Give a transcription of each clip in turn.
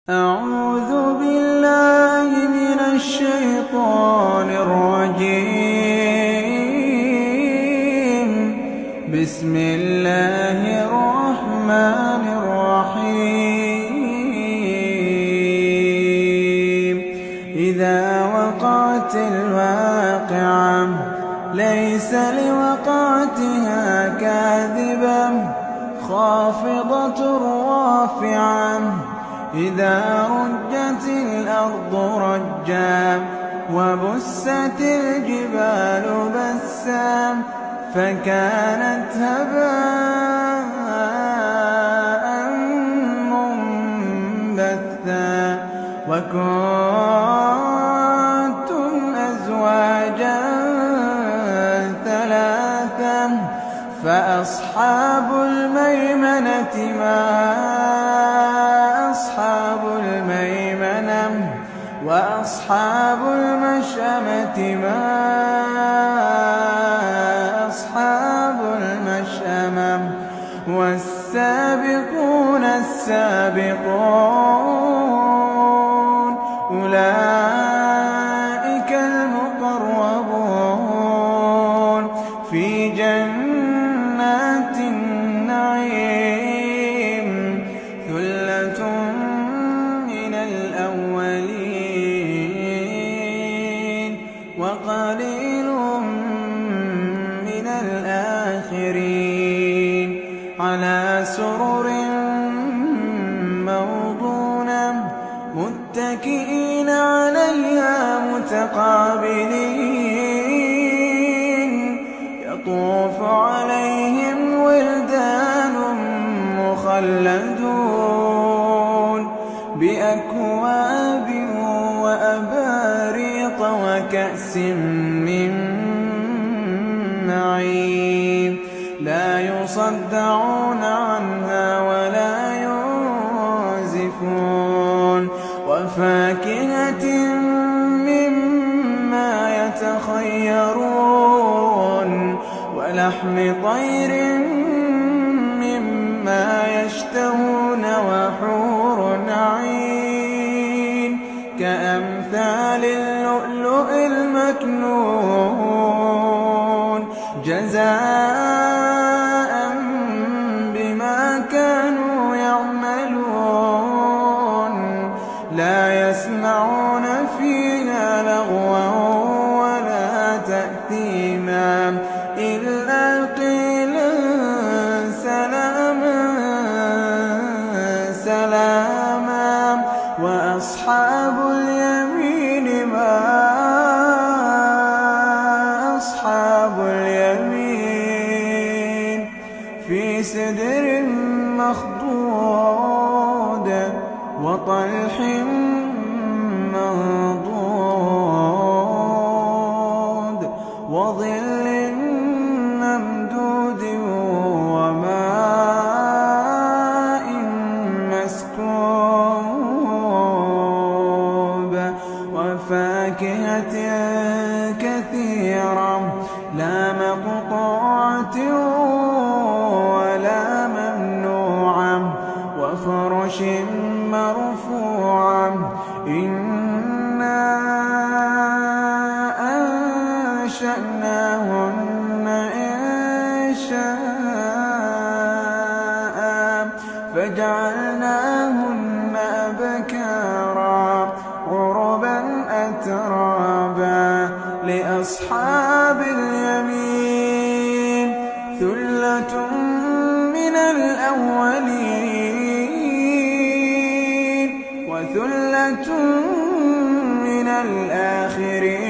أعوذ بالله من الشيطان الرجيم. بسم الله الرحمن الرحيم. إذا وقعت الواقعة ليس لوقعتها كاذبة خافضة رافعة إذا رجت الأرض رجا وبست الجبال بسا فكانت هباء منبثا وكنتم أزواجا ثلاثا فأصحاب الميمنة ما أصحاب الميمنة وأصحاب المشأمة ما أصحاب المشأمة والسابقون السابقون أولئك المقربون في جنات النعيم ثلة من الأولين وقليل من الآخرين على سرر موضونة متكئين عليها متقابلين يطوف عليهم ولدان مخلدون بأكواب وأباريق وكأس من معين لا يصدعون عنها ولا ينزفون وفاكهة مما يتخيرون ولحم طير مما يشتهون وحور عين كأمثال اللؤلؤ المكنون جزاء بما كانوا يعملون لا يسمعون فيها لغوا ولا تأثيما إلا قيلا سلاما سلاما وأصحاب اليمين ما أصحاب اليمين في سدر مخضود وطلح منضود وظل ممدود وماء مسكوب وفاكهة كثيرة لا مقطوعة ولا ممنوعة وفرش مرفوعة إنا أنشأناهن إنشاء فجعلناهن أبكارا عربا أترابا لأصحاب اليمين ثلة من الأولين وثلة من الآخرين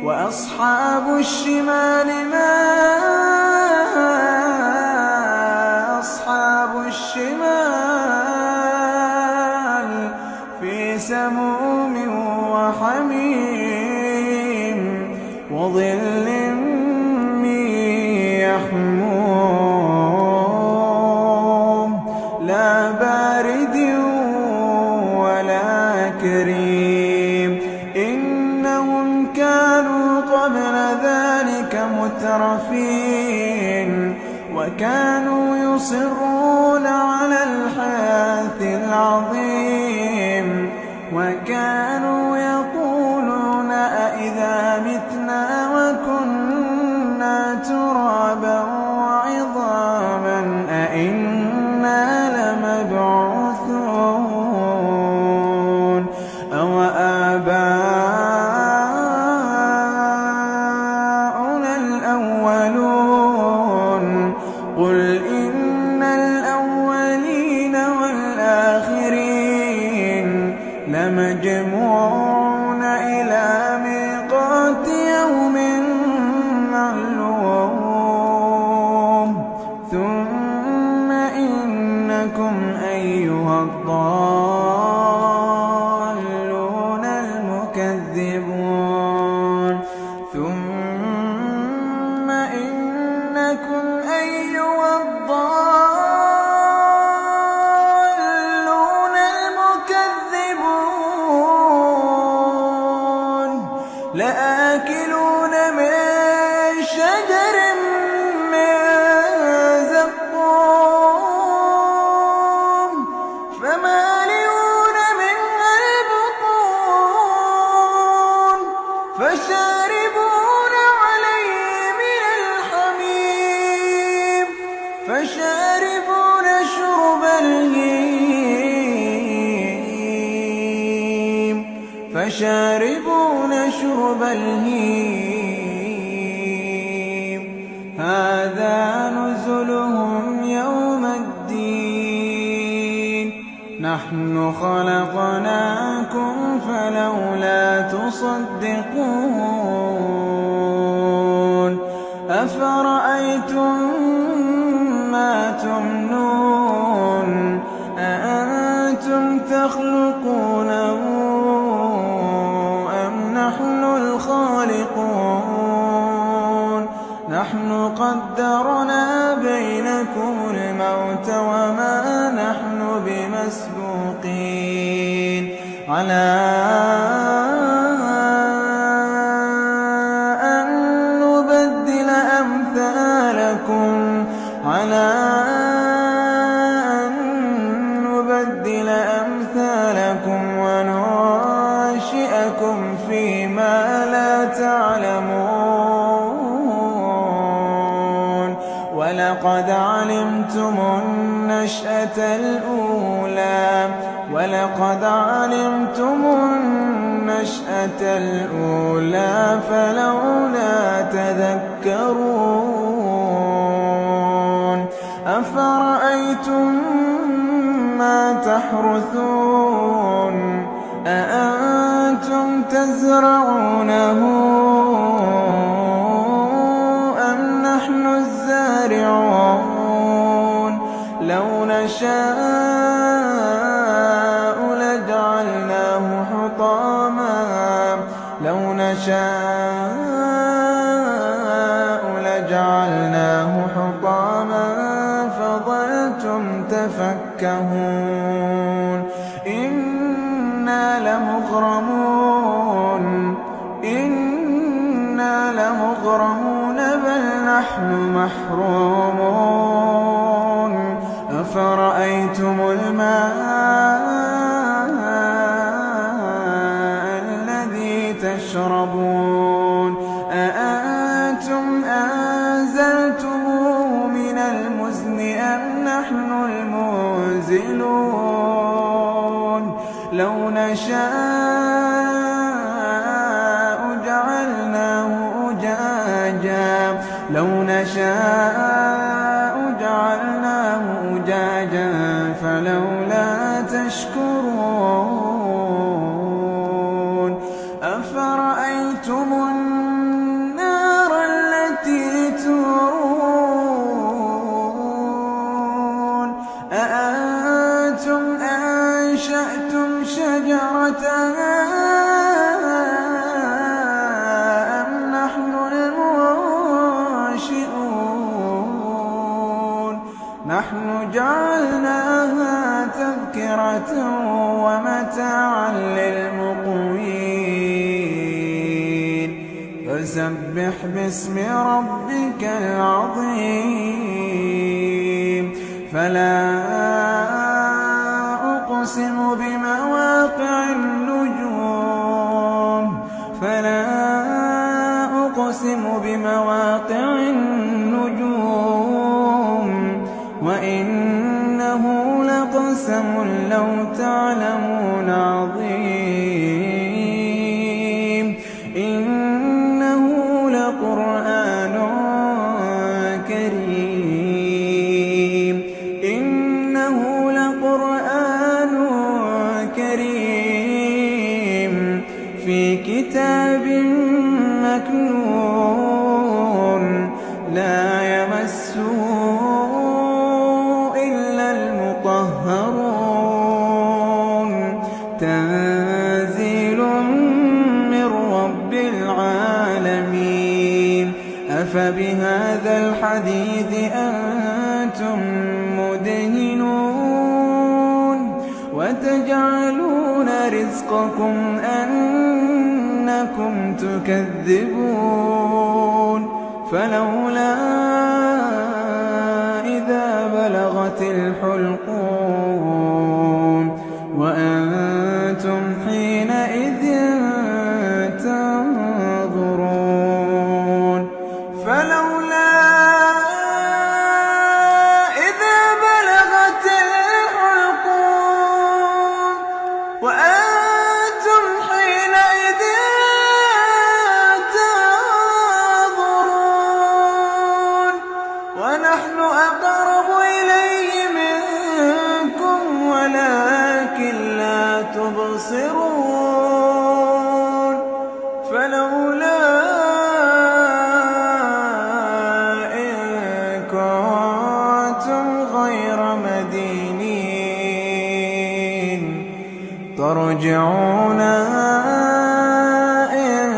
وأصحاب الشمال ما أصحاب الشمال في سموم وحميم وظل من يحموم لا بارد ولا كريم إنهم كانوا قبل ذلك مترفين وكانوا يصرون على الحياة العظيم وكانوا يقولون أإذا متنا وكنا ترابا وعظاما أإنا لمبعوثون أو آباؤنا الأولون قل إن الأولين والآخرين لمجموعون إلى ميقات يوم معلوم ثم إنكم أيها الضالون المكذبون ثم إنكم أيها الضالون المكذبون لآكلون من شجر من زقوم فمالئون منها البطون فشاربون عليه من الحميم فشاربون شرب الهيم هذا نزلهم يوم الدين نحن خلقناكم فلولا تصدقون أفرأيتم ما تمنون أأنتم تخلقونه أم نحن الخالقون نحن قدرنا بينكم الموت وما نحن بمسبوقين على أن نبدل أمثالكم وننشئكم فيما لا تعلمون ولقد علمتم النشأة الأولى فلولا تذكرون أفرأيتم ما تحرثون أأنتم تزرعونه أم نحن الزارعون لو نشاء لجعلناه حطاما فظلتم تفكهون إنا لمغرمون بل نحن محرومون أفرأيتم الماء الذي تشربون أأنتم أنزلتموه من المزن أم نحن المنزلون لو نشاء جعلناه أجاجا فلولا تشكرون أفرأيتم النار التي تورون أأنتم أنشأتم شجرتها أم نحن المنشئون نحن جعلناها تذكرة ومتاعا للمقوين فسبح باسم ربك العظيم فلا أقسم بمواقع النجوم فلا أقسم بمواقع النجوم وإنه لقسم لو تعلمون عظيم إنه لقرآن كريم إنه لقرآن كريم في كتاب مكنون لا يمسه إلا المطهرون تنزيل من رب العالمين أفبهذا الحديث أنتم مدهنون وتجعلون رزقكم أنكم تكذبون فلولا إذا بلغت الحلقوم وأنتم حينئذ تنظرون فلولا إذا بلغت الحلقوم وأنتم حينئذ تنظرون ونحن أقرب إليه منكم ولكن لا تبصرون فلولا إن كنتم غير مدينين ترجعونها إن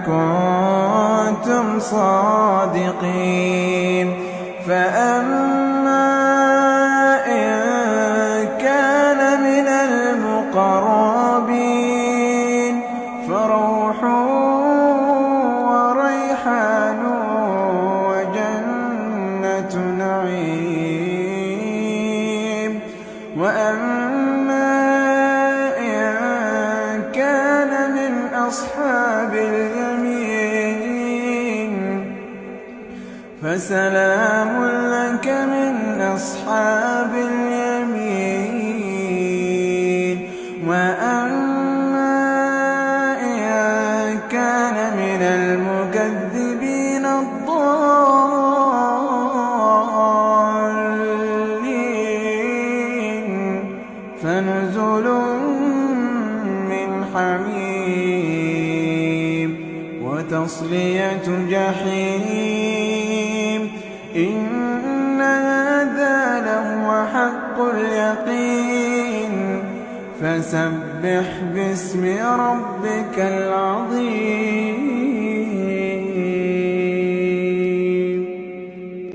كنتم صادقين فأما إن كان من المقربين فروح وريحان وجنة نعيم وأما إن كان من أصحاب اليمين فسلام لك من أصحاب اليمين وأما إن كان من المكذبين الضالين فنزل من حميم وتصلية جحيم إن هذا لهو حق اليقين فسبح باسم ربك العظيم